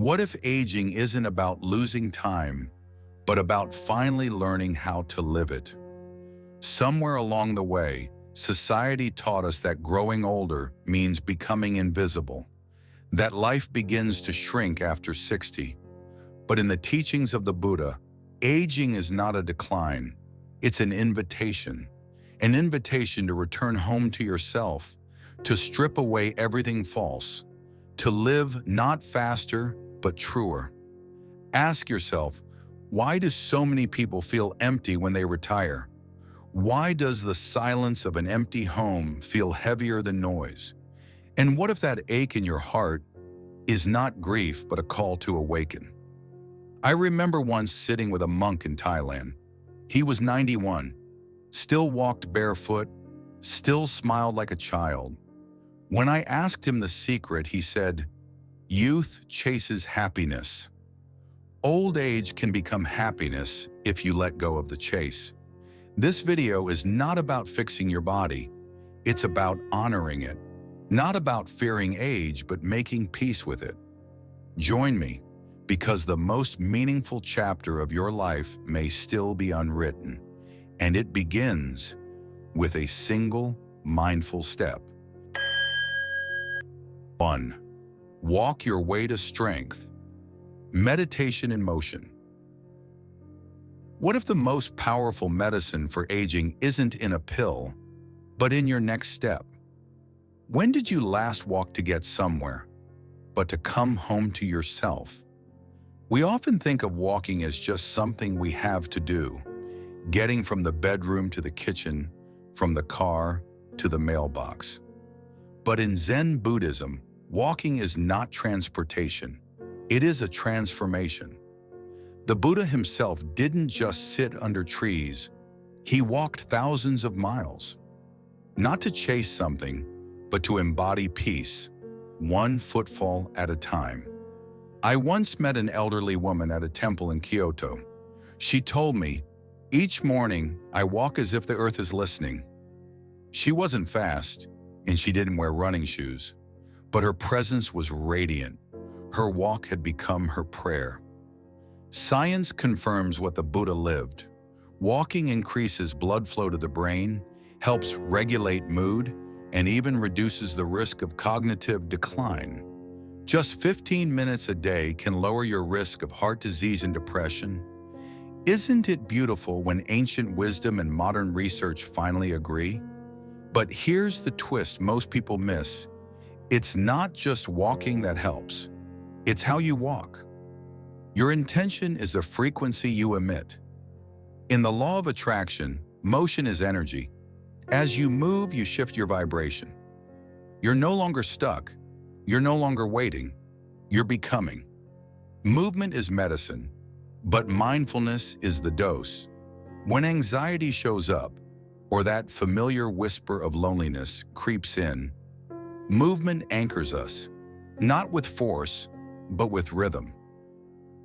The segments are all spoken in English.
What if aging isn't about losing time, but about finally learning how to live it? Somewhere along the way, society taught us that growing older means becoming invisible, that life begins to shrink after 60. But in the teachings of the Buddha, aging is not a decline, it's an invitation to return home to yourself, to strip away everything false, to live not faster, but truer. Ask yourself, why do so many people feel empty when they retire? Why does the silence of an empty home feel heavier than noise? And what if that ache in your heart is not grief, but a call to awaken? I remember once sitting with a monk in Thailand. He was 91, still walked barefoot, still smiled like a child. When I asked him the secret, he said, "Youth chases happiness. Old age can become happiness if you let go of the chase." This video is not about fixing your body. It's about honoring it. Not about fearing age, but making peace with it. Join me, because the most meaningful chapter of your life may still be unwritten, and it begins with a single mindful step. 1. Walk your way to strength. Meditation in motion. What if the most powerful medicine for aging isn't in a pill, but in your next step? When did you last walk to get somewhere, but to come home to yourself? We often think of walking as just something we have to do, getting from the bedroom to the kitchen, from the car to the mailbox. But in Zen Buddhism, walking is not transportation. It is a transformation. The Buddha himself didn't just sit under trees. He walked thousands of miles. Not to chase something, but to embody peace, one footfall at a time. I once met an elderly woman at a temple in Kyoto. She told me, "Each morning, I walk as if the earth is listening." She wasn't fast, and she didn't wear running shoes, but her presence was radiant. Her walk had become her prayer. Science confirms what the Buddha lived. Walking increases blood flow to the brain, helps regulate mood, and even reduces the risk of cognitive decline. Just 15 minutes a day can lower your risk of heart disease and depression. Isn't it beautiful when ancient wisdom and modern research finally agree? But here's the twist most people miss. It's not just walking that helps. It's how you walk. Your intention is the frequency you emit. In the law of attraction, motion is energy. As you move, you shift your vibration. You're no longer stuck. You're no longer waiting. You're becoming. Movement is medicine, but mindfulness is the dose. When anxiety shows up, or that familiar whisper of loneliness creeps in, movement anchors us, not with force, but with rhythm.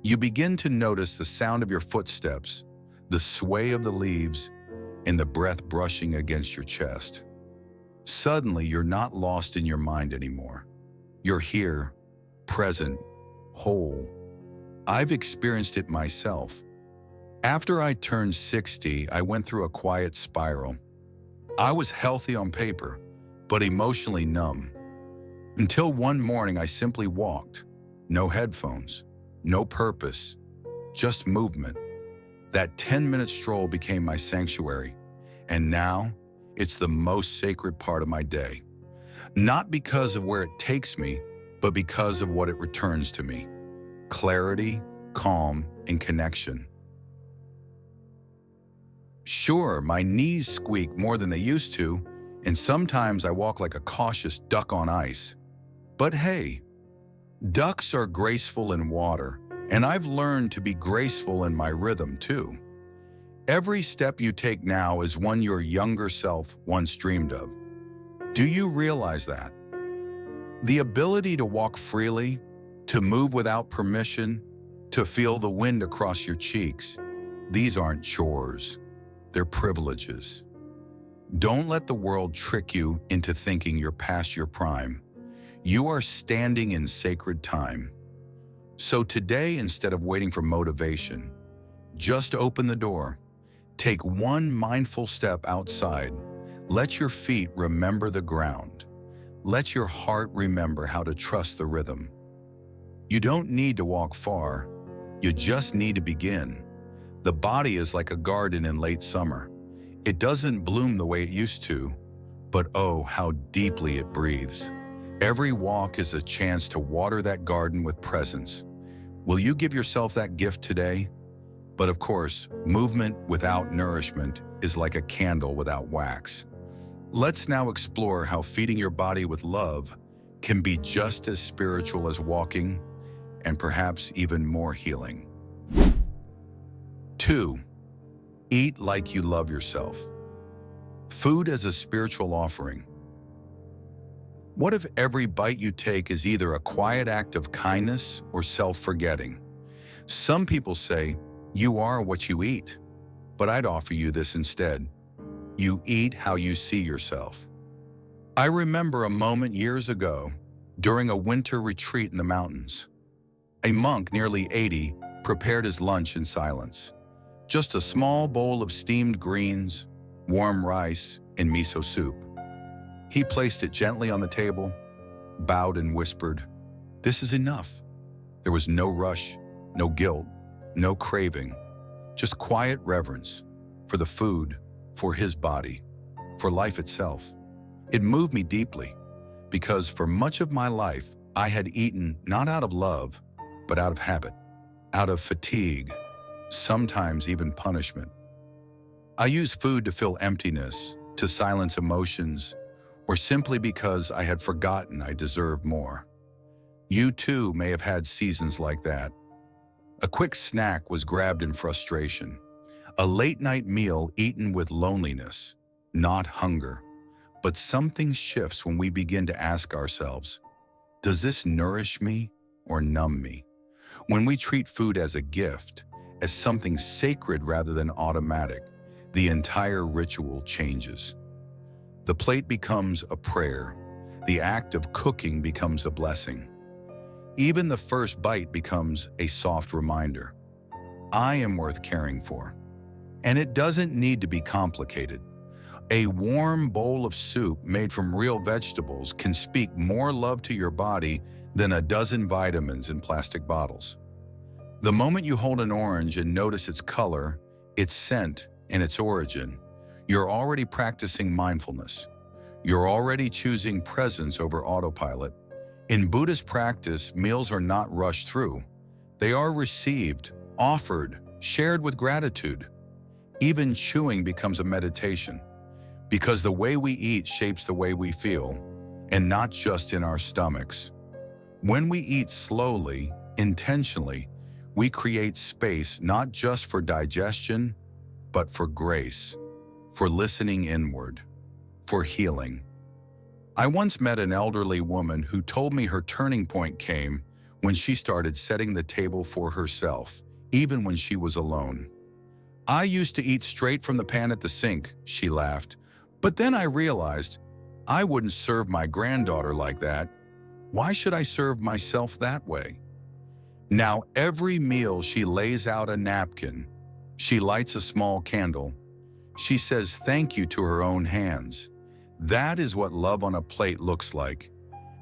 You begin to notice the sound of your footsteps, the sway of the leaves, and the breath brushing against your chest. Suddenly, you're not lost in your mind anymore. You're here, present, whole. I've experienced it myself. After I turned 60, I went through a quiet spiral. I was healthy on paper, but emotionally numb. Until one morning, I simply walked. No headphones, no purpose, just movement. That 10-minute stroll became my sanctuary, and now it's the most sacred part of my day. Not because of where it takes me, but because of what it returns to me. Clarity, calm, and connection. Sure, my knees squeak more than they used to, and sometimes I walk like a cautious duck on ice. But hey, ducks are graceful in water, and I've learned to be graceful in my rhythm too. Every step you take now is one your younger self once dreamed of. Do you realize that? The ability to walk freely, to move without permission, to feel the wind across your cheeks, these aren't chores, they're privileges. Don't let the world trick you into thinking you're past your prime. You are standing in sacred time. So today, instead of waiting for motivation, just open the door. Take one mindful step outside. Let your feet remember the ground. Let your heart remember how to trust the rhythm. You don't need to walk far. You just need to begin. The body is like a garden in late summer. It doesn't bloom the way it used to, but oh, how deeply it breathes. Every walk is a chance to water that garden with presence. Will you give yourself that gift today? But of course, movement without nourishment is like a candle without wax. Let's now explore how feeding your body with love can be just as spiritual as walking, and perhaps even more healing. 2. Eat like you love yourself. Food as a spiritual offering. What if every bite you take is either a quiet act of kindness or self-forgetting? Some people say, you are what you eat, but I'd offer you this instead. You eat how you see yourself. I remember a moment years ago during a winter retreat in the mountains. A monk, nearly 80, prepared his lunch in silence. Just a small bowl of steamed greens, warm rice, and miso soup. He placed it gently on the table, bowed and whispered, "This is enough." There was no rush, no guilt, no craving, just quiet reverence for the food, for his body, for life itself. It moved me deeply because for much of my life, I had eaten not out of love, but out of habit, out of fatigue, sometimes even punishment. I used food to fill emptiness, to silence emotions, or simply because I had forgotten I deserved more. You too may have had seasons like that. A quick snack was grabbed in frustration. A late-night meal eaten with loneliness, not hunger. But something shifts when we begin to ask ourselves, does this nourish me or numb me? When we treat food as a gift, as something sacred rather than automatic, the entire ritual changes. The plate becomes a prayer. The act of cooking becomes a blessing. Even the first bite becomes a soft reminder. I am worth caring for. And it doesn't need to be complicated. A warm bowl of soup made from real vegetables can speak more love to your body than a dozen vitamins in plastic bottles. The moment you hold an orange and notice its color, its scent, and its origin, you're already practicing mindfulness. You're already choosing presence over autopilot. In Buddhist practice, meals are not rushed through. They are received, offered, shared with gratitude. Even chewing becomes a meditation, because the way we eat shapes the way we feel, and not just in our stomachs. When we eat slowly, intentionally, we create space not just for digestion, but for grace, for listening inward, for healing. I once met an elderly woman who told me her turning point came when she started setting the table for herself, even when she was alone. I used to eat straight from the pan at the sink, she laughed, but then I realized I wouldn't serve my granddaughter like that. Why should I serve myself that way? Now every meal she lays out a napkin, she lights a small candle, she says thank you to her own hands. That is what love on a plate looks like.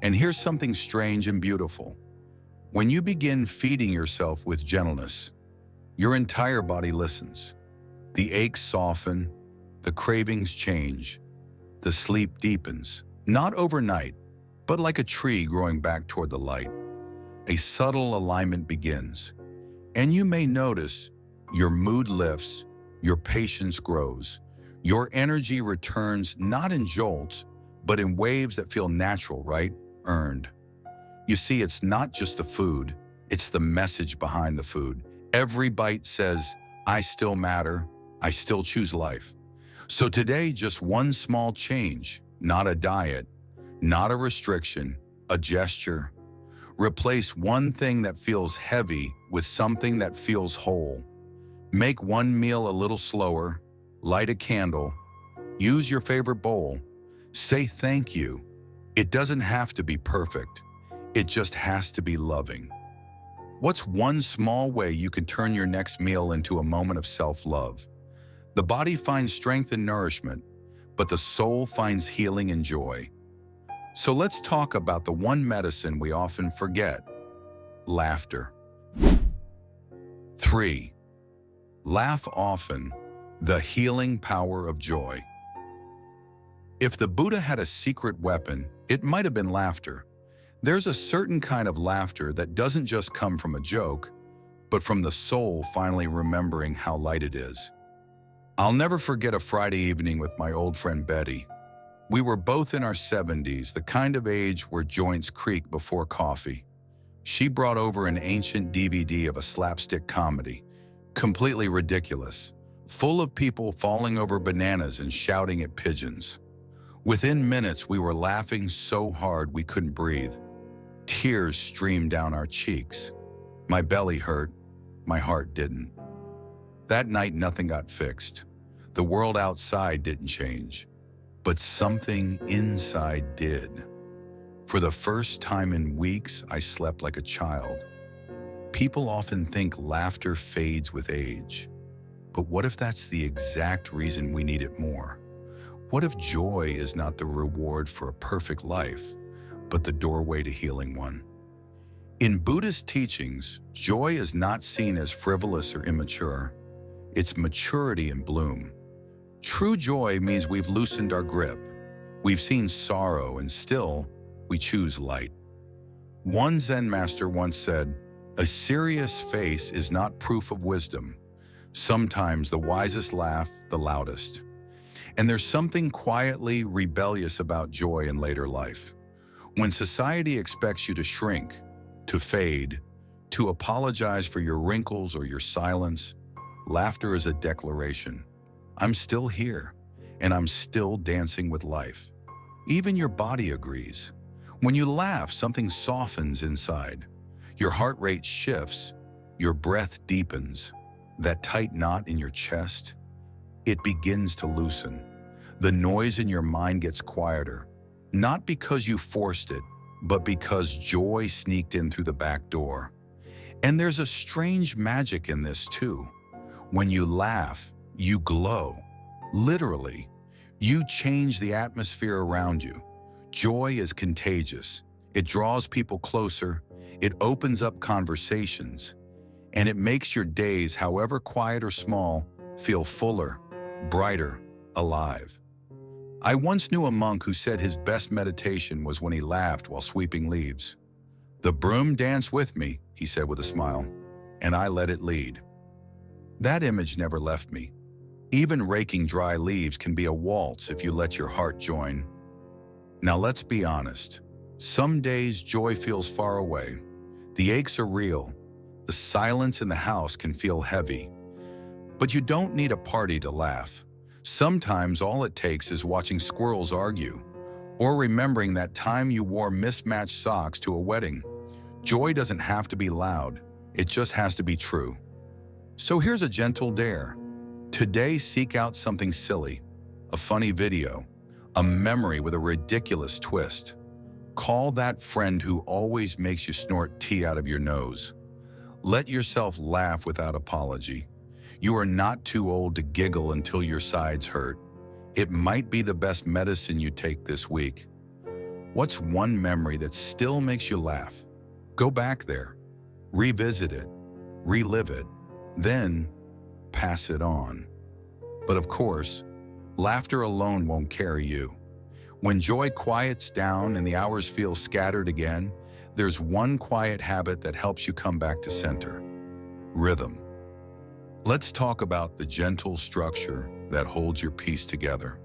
And here's something strange and beautiful. When you begin feeding yourself with gentleness, your entire body listens. The aches soften, the cravings change, the sleep deepens, not overnight, but like a tree growing back toward the light. A subtle alignment begins, and you may notice your mood lifts, your patience grows, your energy returns not in jolts, but in waves that feel natural, right? Earned. You see, it's not just the food, it's the message behind the food. Every bite says, I still matter, I still choose life. So today, just one small change, not a diet, not a restriction, a gesture. Replace one thing that feels heavy with something that feels whole. Make one meal a little slower, light a candle, use your favorite bowl, say thank you. It doesn't have to be perfect. It just has to be loving. What's one small way you can turn your next meal into a moment of self-love? The body finds strength and nourishment, but the soul finds healing and joy. So let's talk about the one medicine we often forget: laughter. 3. Laugh often, the healing power of joy. If the Buddha had a secret weapon, it might have been laughter. There's a certain kind of laughter that doesn't just come from a joke, but from the soul finally remembering how light it is. I'll never forget a Friday evening with my old friend Betty. We were both in our 70s, the kind of age where joints creak before coffee. She brought over an ancient DVD of a slapstick comedy, completely ridiculous, full of people falling over bananas and shouting at pigeons. Within minutes, we were laughing so hard we couldn't breathe. Tears streamed down our cheeks. My belly hurt, my heart didn't. That night, nothing got fixed. The world outside didn't change, but something inside did. For the first time in weeks, I slept like a child. People often think laughter fades with age. But what if that's the exact reason we need it more? What if joy is not the reward for a perfect life, but the doorway to healing one? In Buddhist teachings, joy is not seen as frivolous or immature. It's maturity in bloom. True joy means we've loosened our grip. We've seen sorrow, and still, we choose light. One Zen master once said, "A serious face is not proof of wisdom. Sometimes the wisest laugh the loudest." And there's something quietly rebellious about joy in later life. When society expects you to shrink, to fade, to apologize for your wrinkles or your silence, laughter is a declaration. I'm still here, and I'm still dancing with life. Even your body agrees. When you laugh, something softens inside. Your heart rate shifts, your breath deepens. That tight knot in your chest, it begins to loosen. The noise in your mind gets quieter, not because you forced it, but because joy sneaked in through the back door. And there's a strange magic in this too. When you laugh, you glow. Literally, you change the atmosphere around you. Joy is contagious. It draws people closer, it opens up conversations, and it makes your days, however quiet or small, feel fuller, brighter, alive. I once knew a monk who said his best meditation was when he laughed while sweeping leaves. "The broom danced with me," he said with a smile, "and I let it lead." That image never left me. Even raking dry leaves can be a waltz if you let your heart join. Now let's be honest. Some days joy feels far away. The aches are real. The silence in the house can feel heavy. But you don't need a party to laugh. Sometimes all it takes is watching squirrels argue, or remembering that time you wore mismatched socks to a wedding. Joy doesn't have to be loud. It just has to be true. So here's a gentle dare. Today, seek out something silly, a funny video, a memory with a ridiculous twist. Call that friend who always makes you snort tea out of your nose. Let yourself laugh without apology. You are not too old to giggle until your sides hurt. It might be the best medicine you take this week. What's one memory that still makes you laugh? Go back there, revisit it, relive it, then pass it on. But of course, laughter alone won't carry you. When joy quiets down and the hours feel scattered again, there's one quiet habit that helps you come back to center: rhythm. Let's talk about the gentle structure that holds your peace together.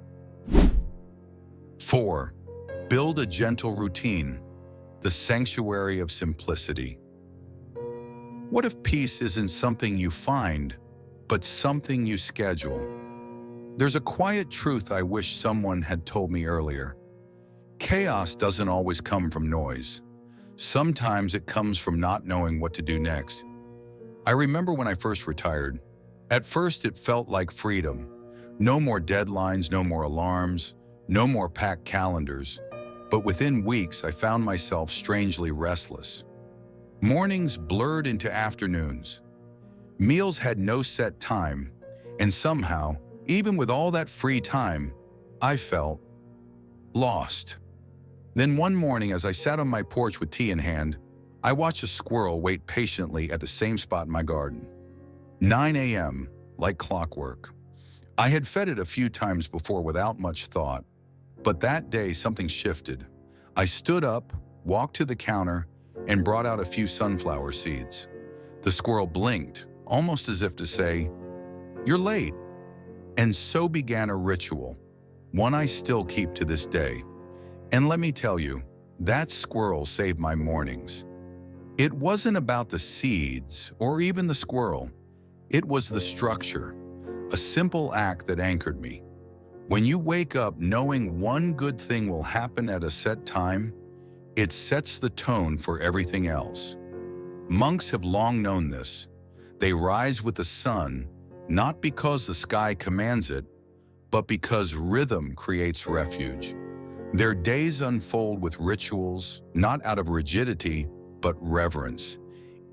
4. Build a gentle routine, the sanctuary of simplicity. What if peace isn't something you find, but something you schedule? There's a quiet truth I wish someone had told me earlier. Chaos doesn't always come from noise. Sometimes it comes from not knowing what to do next. I remember when I first retired. At first, it felt like freedom. No more deadlines, no more alarms, no more packed calendars. But within weeks, I found myself strangely restless. Mornings blurred into afternoons. Meals had no set time, and somehow, even with all that free time, I felt lost. Then one morning, as I sat on my porch with tea in hand, I watched a squirrel wait patiently at the same spot in my garden. 9 a.m., like clockwork. I had fed it a few times before without much thought, but that day something shifted. I stood up, walked to the counter, and brought out a few sunflower seeds. The squirrel blinked, almost as if to say, "You're late." And so began a ritual, one I still keep to this day. And let me tell you, that squirrel saved my mornings. It wasn't about the seeds or even the squirrel. It was the structure, a simple act that anchored me. When you wake up knowing one good thing will happen at a set time, it sets the tone for everything else. Monks have long known this. They rise with the sun, not because the sky commands it, but because rhythm creates refuge. Their days unfold with rituals, not out of rigidity, but reverence.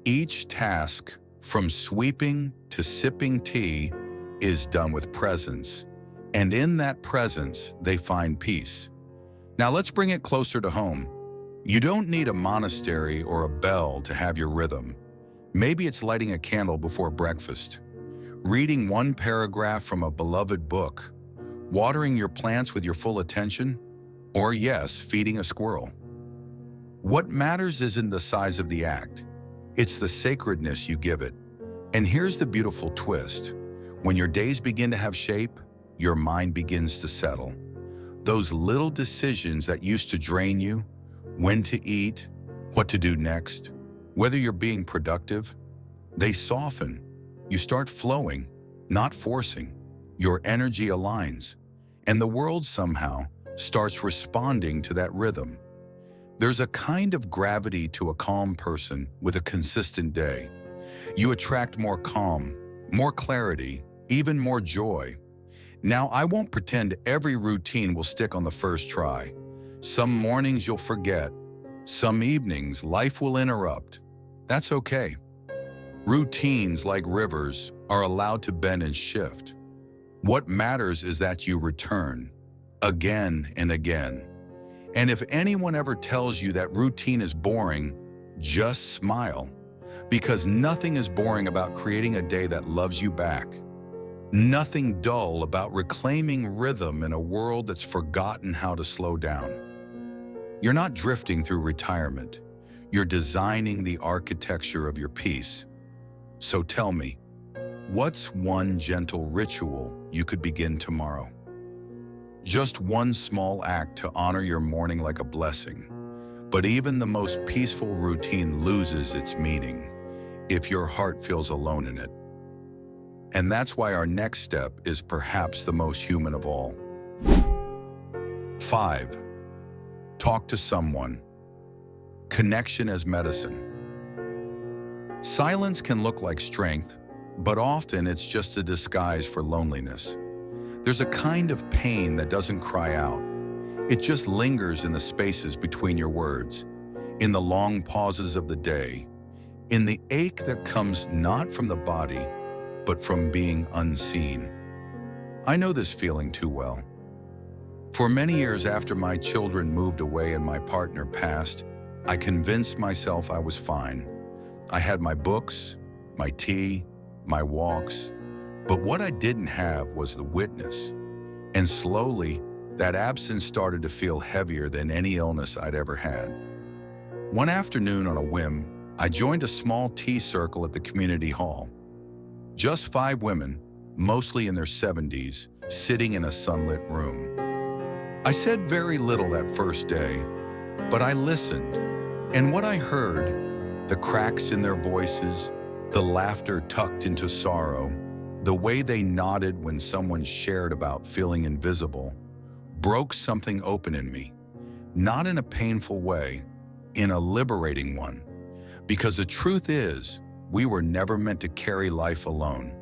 Each task, from sweeping to sipping tea, is done with presence. And in that presence, they find peace. Now let's bring it closer to home. You don't need a monastery or a bell to have your rhythm. Maybe it's lighting a candle before breakfast, reading one paragraph from a beloved book, watering your plants with your full attention, or yes, feeding a squirrel. What matters isn't the size of the act. It's the sacredness you give it. And here's the beautiful twist. When your days begin to have shape, your mind begins to settle. Those little decisions that used to drain you, when to eat, what to do next, whether you're being productive, they soften. You start flowing, not forcing. Your energy aligns, and the world somehow starts responding to that rhythm. There's a kind of gravity to a calm person with a consistent day. You attract more calm, more clarity, even more joy. Now, I won't pretend every routine will stick on the first try. Some mornings you'll forget. Some evenings life will interrupt. That's okay. Routines, like rivers, are allowed to bend and shift. What matters is that you return, again and again. And if anyone ever tells you that routine is boring, just smile. Because nothing is boring about creating a day that loves you back. Nothing dull about reclaiming rhythm in a world that's forgotten how to slow down. You're not drifting through retirement. You're designing the architecture of your peace. So tell me, what's one gentle ritual you could begin tomorrow? Just one small act to honor your morning like a blessing. But even the most peaceful routine loses its meaning if your heart feels alone in it. And that's why our next step is perhaps the most human of all. 5. Talk to someone. Connection as medicine. Silence can look like strength, but often it's just a disguise for loneliness. There's a kind of pain that doesn't cry out. It just lingers in the spaces between your words, in the long pauses of the day, in the ache that comes not from the body, but from being unseen. I know this feeling too well. For many years after my children moved away and my partner passed, I convinced myself I was fine. I had my books, my tea, my walks, but what I didn't have was the witness. And slowly, that absence started to feel heavier than any illness I'd ever had. One afternoon on a whim, I joined a small tea circle at the community hall. Just 5 women, mostly in their 70s, sitting in a sunlit room. I said very little that first day, but I listened. And what I heard, the cracks in their voices, the laughter tucked into sorrow, the way they nodded when someone shared about feeling invisible, broke something open in me. Not in a painful way, in a liberating one. Because the truth is, we were never meant to carry life alone.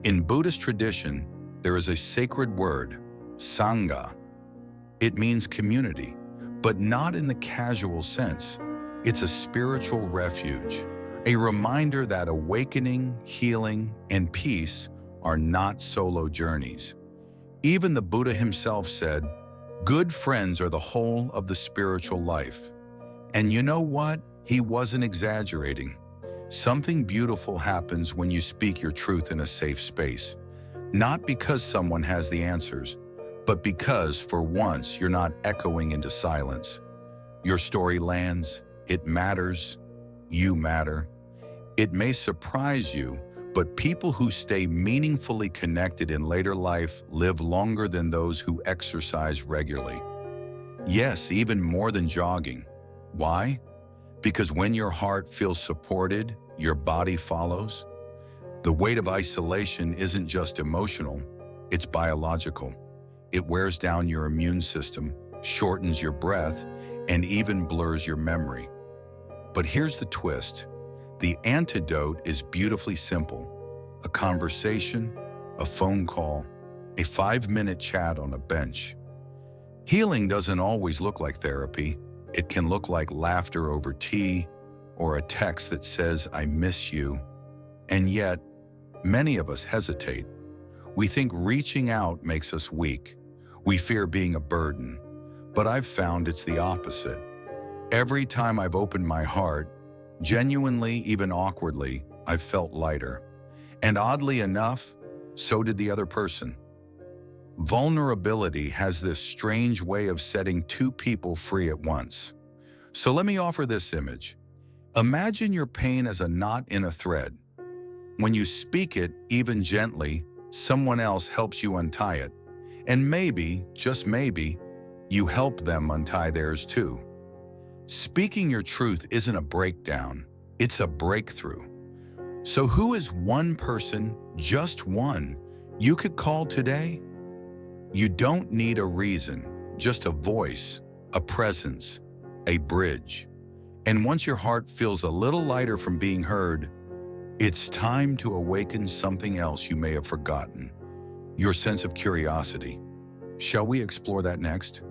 In Buddhist tradition, there is a sacred word, sangha. It means community, but not in the casual sense. It's a spiritual refuge, a reminder that awakening, healing, and peace are not solo journeys. Even the Buddha himself said, "Good friends are the whole of the spiritual life." And you know what? He wasn't exaggerating. Something beautiful happens when you speak your truth in a safe space. Not because someone has the answers, but because, for once, you're not echoing into silence. Your story lands, it matters, you matter. It may surprise you, but people who stay meaningfully connected in later life live longer than those who exercise regularly. Yes, even more than jogging. Why? Because when your heart feels supported, your body follows. The weight of isolation isn't just emotional, it's biological. It wears down your immune system, shortens your breath, and even blurs your memory. But here's the twist. The antidote is beautifully simple. A conversation, a phone call, a 5-minute chat on a bench. Healing doesn't always look like therapy. It can look like laughter over tea or a text that says, "I miss you." And yet, many of us hesitate. We think reaching out makes us weak. We fear being a burden. But I've found it's the opposite. Every time I've opened my heart, genuinely, even awkwardly, I've felt lighter. And oddly enough, so did the other person. Vulnerability has this strange way of setting two people free at once. So let me offer this image. Imagine your pain as a knot in a thread. When you speak it, even gently, someone else helps you untie it. And maybe, just maybe, you help them untie theirs too. Speaking your truth isn't a breakdown, it's a breakthrough. So who is one person, just one, you could call today? You don't need a reason, just a voice, a presence, a bridge. And once your heart feels a little lighter from being heard, it's time to awaken something else you may have forgotten, your sense of curiosity. Shall we explore that next?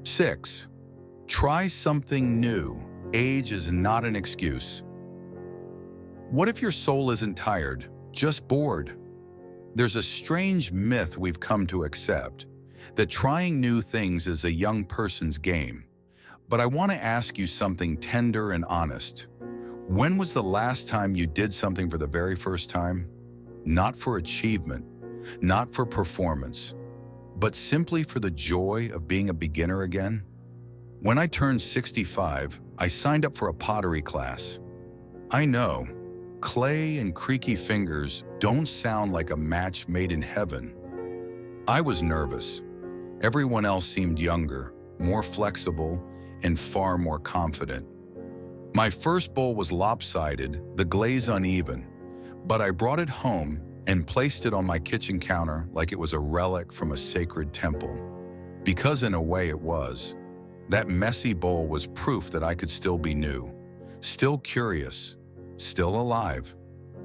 6. Try something new. Age is not an excuse. What if your soul isn't tired, just bored? There's a strange myth we've come to accept, that trying new things is a young person's game. But I want to ask you something tender and honest. When was the last time you did something for the very first time? Not for achievement, not for performance, but simply for the joy of being a beginner again? When I turned 65, I signed up for a pottery class. I know, clay and creaky fingers don't sound like a match made in heaven. I was nervous. Everyone else seemed younger, more flexible, and far more confident. My first bowl was lopsided, the glaze uneven, but I brought it home and placed it on my kitchen counter like it was a relic from a sacred temple. Because in a way it was. That messy bowl was proof that I could still be new, still curious, still alive.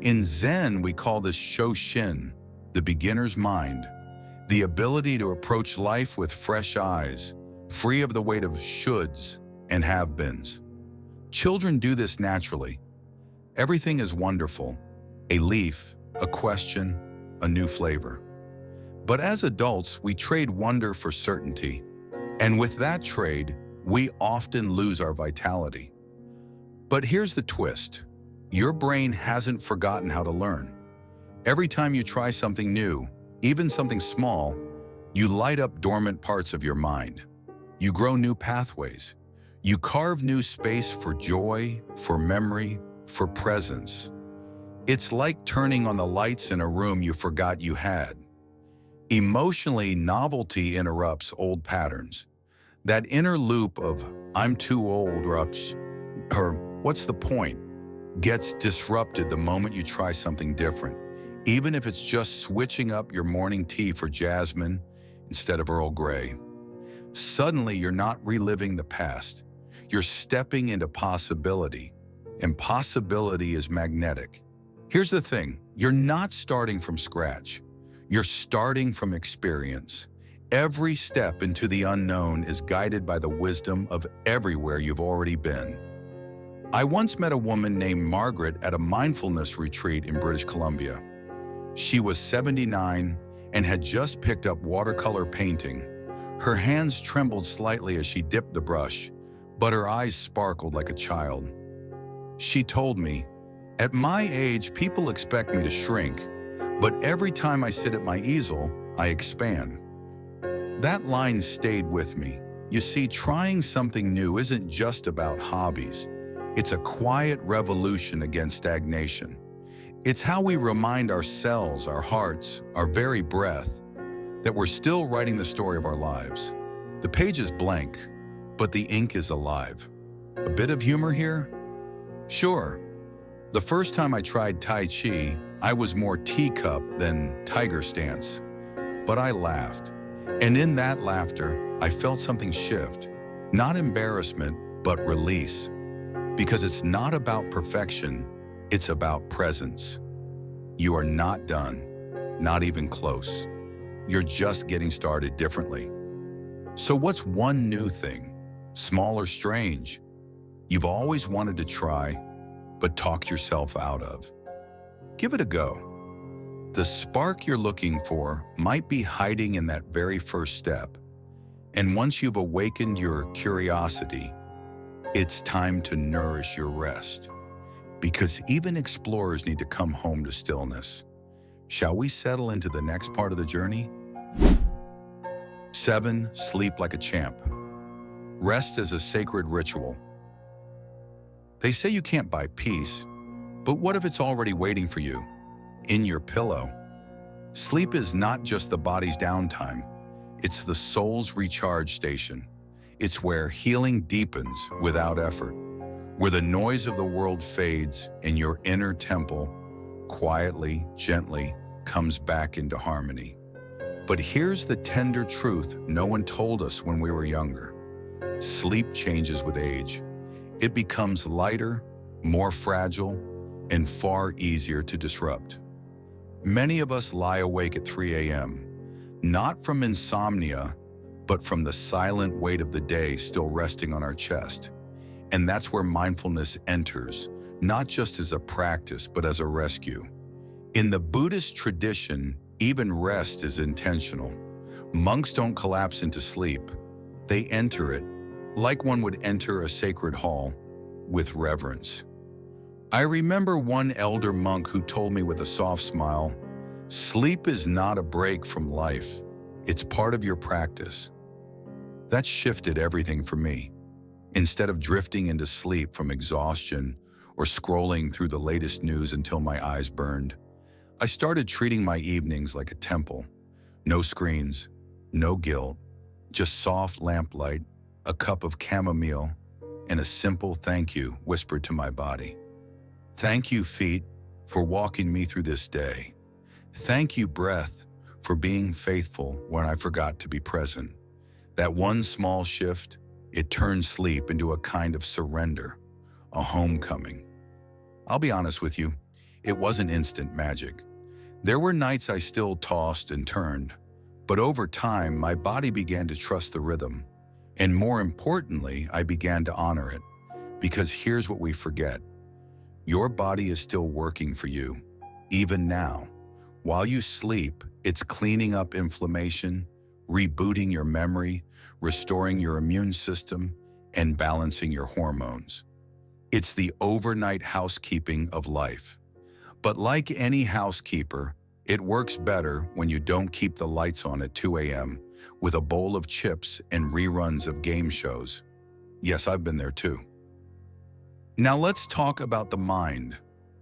In Zen, we call this Shoshin, the beginner's mind, the ability to approach life with fresh eyes, free of the weight of shoulds and have-beens. Children do this naturally. Everything is wonderful, a leaf, a question, a new flavor. But as adults, we trade wonder for certainty. And with that trade, we often lose our vitality. But here's the twist. Your brain hasn't forgotten how to learn. Every time you try something new, even something small, you light up dormant parts of your mind. You grow new pathways. You carve new space for joy, for memory, for presence. It's like turning on the lights in a room you forgot you had. Emotionally, novelty interrupts old patterns. That inner loop of "I'm too old" or "what's the point?" gets disrupted the moment you try something different, even if it's just switching up your morning tea for jasmine instead of Earl Grey. Suddenly, you're not reliving the past. You're stepping into possibility, and possibility is magnetic. Here's the thing, you're not starting from scratch. You're starting from experience, Every step into the unknown is guided by the wisdom of everywhere you've already been. I once met a woman named Margaret at a mindfulness retreat in British Columbia. She was 79 and had just picked up watercolor painting. Her hands trembled slightly as she dipped the brush, but her eyes sparkled like a child. She told me, "At my age, people expect me to shrink, but every time I sit at my easel, I expand." That line stayed with me. You see, trying something new isn't just about hobbies. It's a quiet revolution against stagnation. It's how we remind ourselves, our hearts, our very breath, that we're still writing the story of our lives. The page is blank, but the ink is alive. A bit of humor here? Sure. The first time I tried Tai Chi, I was more teacup than tiger stance. But I laughed. And in that laughter, I felt something shift. Not embarrassment, but release. Because it's not about perfection, it's about presence. You are not done, not even close. You're just getting started differently. So what's one new thing, small or strange, you've always wanted to try, but talk yourself out of? Give it a go. The spark you're looking for might be hiding in that very first step. And once you've awakened your curiosity, it's time to nourish your rest. Because even explorers need to come home to stillness. Shall we settle into the next part of the journey? 7. Sleep like a champ. Rest is a sacred ritual. They say you can't buy peace, but what if it's already waiting for you, in your pillow? Sleep is not just the body's downtime, it's the soul's recharge station. It's where healing deepens without effort, where the noise of the world fades and your inner temple, quietly, gently, comes back into harmony. But here's the tender truth no one told us when we were younger. Sleep changes with age. It becomes lighter, more fragile, and far easier to disrupt. Many of us lie awake at 3 a.m., not from insomnia, but from the silent weight of the day still resting on our chest. And that's where mindfulness enters, not just as a practice, but as a rescue. In the Buddhist tradition, even rest is intentional. Monks don't collapse into sleep. They enter it, like one would enter a sacred hall, with reverence. I remember one elder monk who told me with a soft smile, "Sleep is not a break from life. It's part of your practice." That shifted everything for me. Instead of drifting into sleep from exhaustion or scrolling through the latest news until my eyes burned, I started treating my evenings like a temple. No screens, no guilt, just soft lamplight, a cup of chamomile, and a simple thank you whispered to my body. Thank you, feet, for walking me through this day. Thank you, breath, for being faithful when I forgot to be present. That one small shift, it turned sleep into a kind of surrender, a homecoming. I'll be honest with you, it wasn't instant magic. There were nights I still tossed and turned, but over time, my body began to trust the rhythm. And more importantly, I began to honor it. Because here's what we forget. Your body is still working for you, even now. While you sleep, it's cleaning up inflammation, rebooting your memory, restoring your immune system, and balancing your hormones. It's the overnight housekeeping of life. But like any housekeeper, it works better when you don't keep the lights on at 2 a.m. with a bowl of chips and reruns of game shows. Yes, I've been there too. Now let's talk about the mind.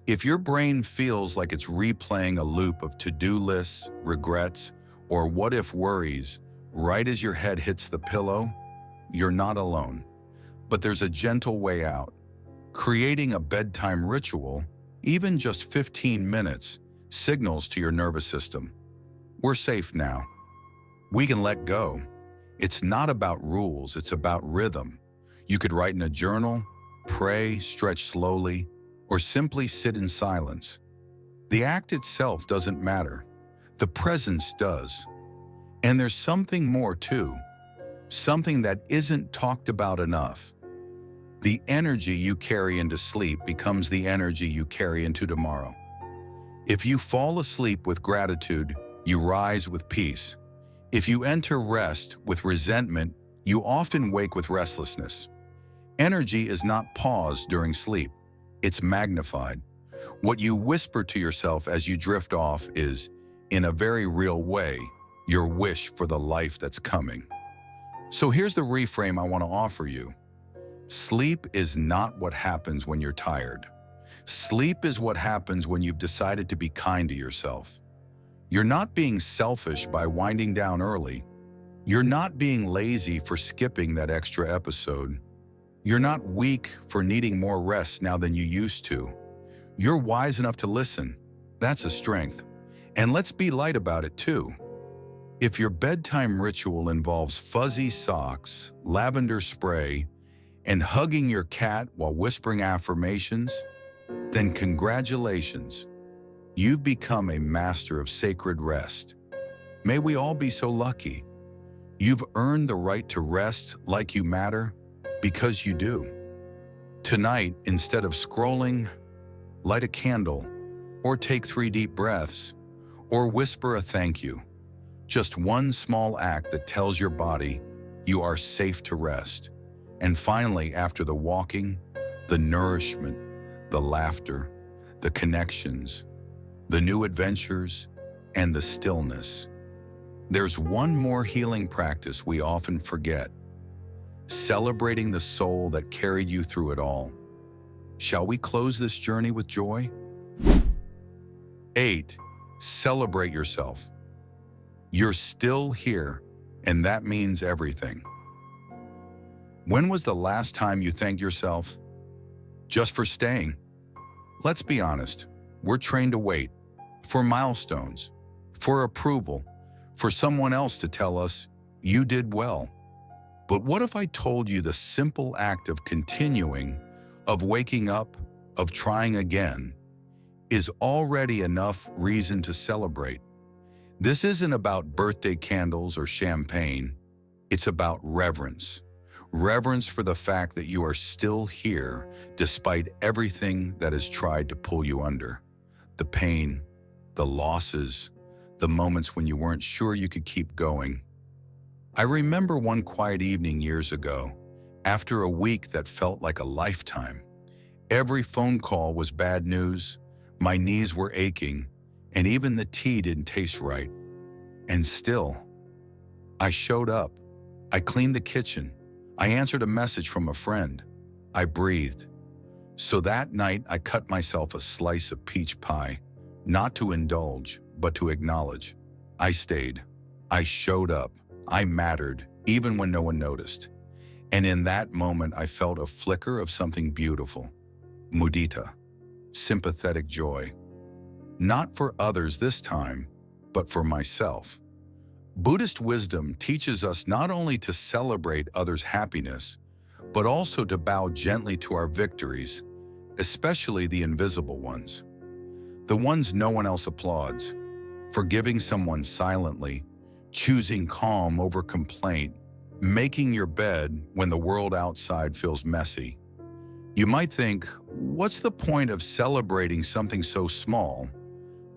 If your brain feels like it's replaying a loop of to-do lists, regrets, or what-if worries right as your head hits the pillow, you're not alone. But there's a gentle way out. Creating a bedtime ritual, even just 15 minutes, signals to your nervous system. We're safe now. We can let go. It's not about rules, it's about rhythm. You could write in a journal, pray, stretch slowly, or simply sit in silence. The act itself doesn't matter. The presence does. And there's something more too, something that isn't talked about enough. The energy you carry into sleep becomes the energy you carry into tomorrow. If you fall asleep with gratitude, you rise with peace. If you enter rest with resentment, you often wake with restlessness. Energy is not paused during sleep. It's magnified. What you whisper to yourself as you drift off is, in a very real way, your wish for the life that's coming. So here's the reframe I want to offer you. Sleep is not what happens when you're tired. Sleep is what happens when you've decided to be kind to yourself. You're not being selfish by winding down early. You're not being lazy for skipping that extra episode. You're not weak for needing more rest now than you used to. You're wise enough to listen. That's a strength. And let's be light about it too. If your bedtime ritual involves fuzzy socks, lavender spray, and hugging your cat while whispering affirmations, then congratulations. You've become a master of sacred rest. May we all be so lucky. You've earned the right to rest like you matter, because you do. Tonight, instead of scrolling, light a candle, or take 3 deep breaths, or whisper a thank you. Just one small act that tells your body you are safe to rest. And finally, after the walking, the nourishment, the laughter, the connections, the new adventures, and the stillness. There's one more healing practice we often forget: celebrating the soul that carried you through it all. Shall we close this journey with joy? 8. Celebrate yourself. You're still here, and that means everything. When was the last time you thanked yourself? Just for staying? Let's be honest, we're trained to wait for milestones, for approval, for someone else to tell us, you did well. But what if I told you the simple act of continuing, of waking up, of trying again, is already enough reason to celebrate? This isn't about birthday candles or champagne. It's about reverence. Reverence for the fact that you are still here despite everything that has tried to pull you under. The pain, the losses, the moments when you weren't sure you could keep going. I remember one quiet evening years ago, after a week that felt like a lifetime. Every phone call was bad news, my knees were aching, and even the tea didn't taste right. And still, I showed up. I cleaned the kitchen. I answered a message from a friend. I breathed. So that night, I cut myself a slice of peach pie, not to indulge, but to acknowledge. I stayed. I showed up. I mattered, even when no one noticed. And in that moment, I felt a flicker of something beautiful. Mudita, sympathetic joy. Not for others this time, but for myself. Buddhist wisdom teaches us not only to celebrate others' happiness, but also to bow gently to our victories, especially the invisible ones. The ones no one else applauds. Forgiving someone silently, choosing calm over complaint, making your bed when the world outside feels messy. You might think, what's the point of celebrating something so small?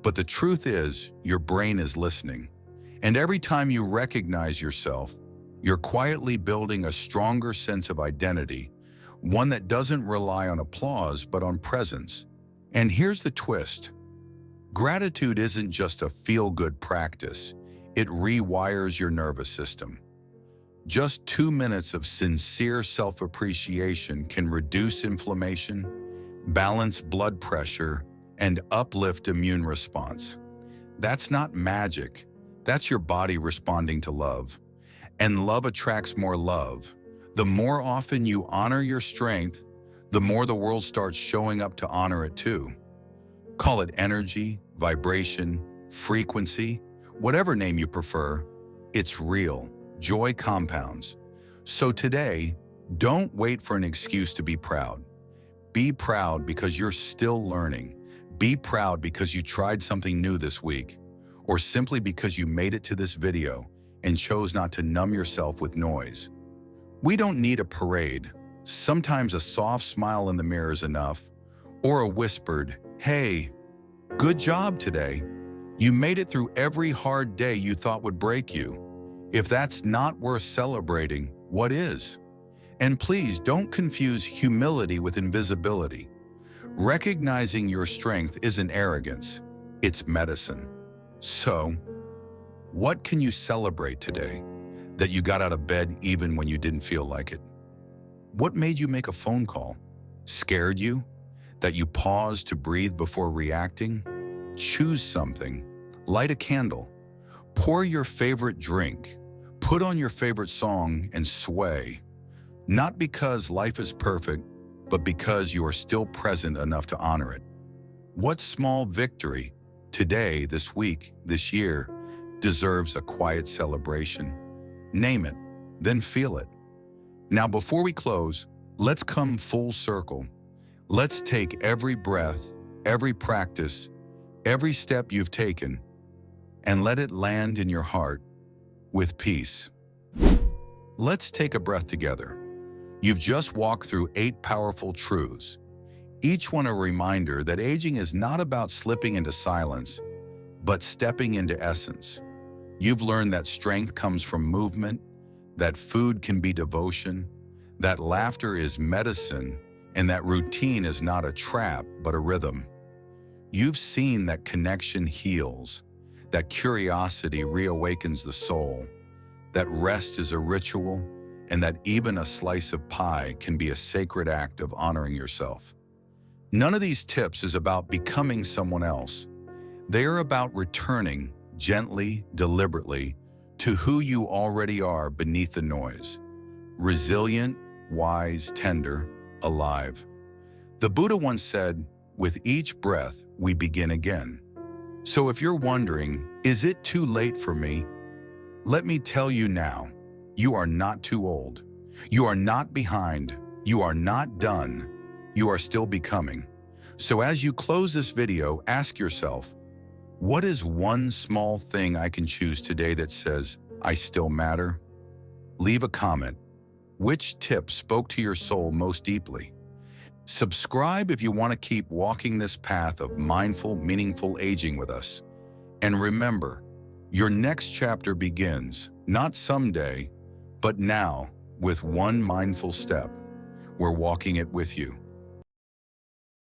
But the truth is, your brain is listening. And every time you recognize yourself, you're quietly building a stronger sense of identity, one that doesn't rely on applause but on presence. And here's the twist. Gratitude isn't just a feel-good practice. It rewires your nervous system. Just 2 minutes of sincere self-appreciation can reduce inflammation, balance blood pressure, and uplift immune response. That's not magic. That's your body responding to love. And love attracts more love. The more often you honor your strength, the more the world starts showing up to honor it too. Call it energy, vibration, frequency, whatever name you prefer. It's real. Joy compounds. So today, don't wait for an excuse to be proud. Be proud because you're still learning. Be proud because you tried something new this week, or simply because you made it to this video and chose not to numb yourself with noise. We don't need a parade. Sometimes a soft smile in the mirror is enough, or a whispered, "Hey, good job today. You made it through every hard day you thought would break you." If that's not worth celebrating, what is? And please don't confuse humility with invisibility. Recognizing your strength isn't arrogance, it's medicine. So, what can you celebrate today? That you got out of bed even when you didn't feel like it? What made you make a phone call? Scared you? That you paused to breathe before reacting? Choose something. Light a candle. Pour your favorite drink. Put on your favorite song and sway. Not because life is perfect, but because you are still present enough to honor it. What small victory, today, this week, this year, deserves a quiet celebration? Name it, then feel it. Now, before we close, let's come full circle. Let's take every breath, every practice, every step you've taken, and let it land in your heart with peace. Let's take a breath together. You've just walked through 8 powerful truths, each one a reminder that aging is not about slipping into silence, but stepping into essence. You've learned that strength comes from movement, that food can be devotion, that laughter is medicine, and that routine is not a trap, but a rhythm. You've seen that connection heals, that curiosity reawakens the soul, that rest is a ritual, and that even a slice of pie can be a sacred act of honoring yourself. None of these tips is about becoming someone else. They are about returning, gently, deliberately, to who you already are beneath the noise. Resilient, wise, tender, alive. The Buddha once said, "With each breath, we begin again." So if you're wondering, is it too late for me? Let me tell you now, you are not too old. You are not behind. You are not done. You are still becoming. So as you close this video, ask yourself, what is one small thing I can choose today that says, I still matter? Leave a comment. Which tip spoke to your soul most deeply? Subscribe if you want to keep walking this path of mindful, meaningful aging with us. And remember, your next chapter begins, not someday, but now, with one mindful step. We're walking it with you.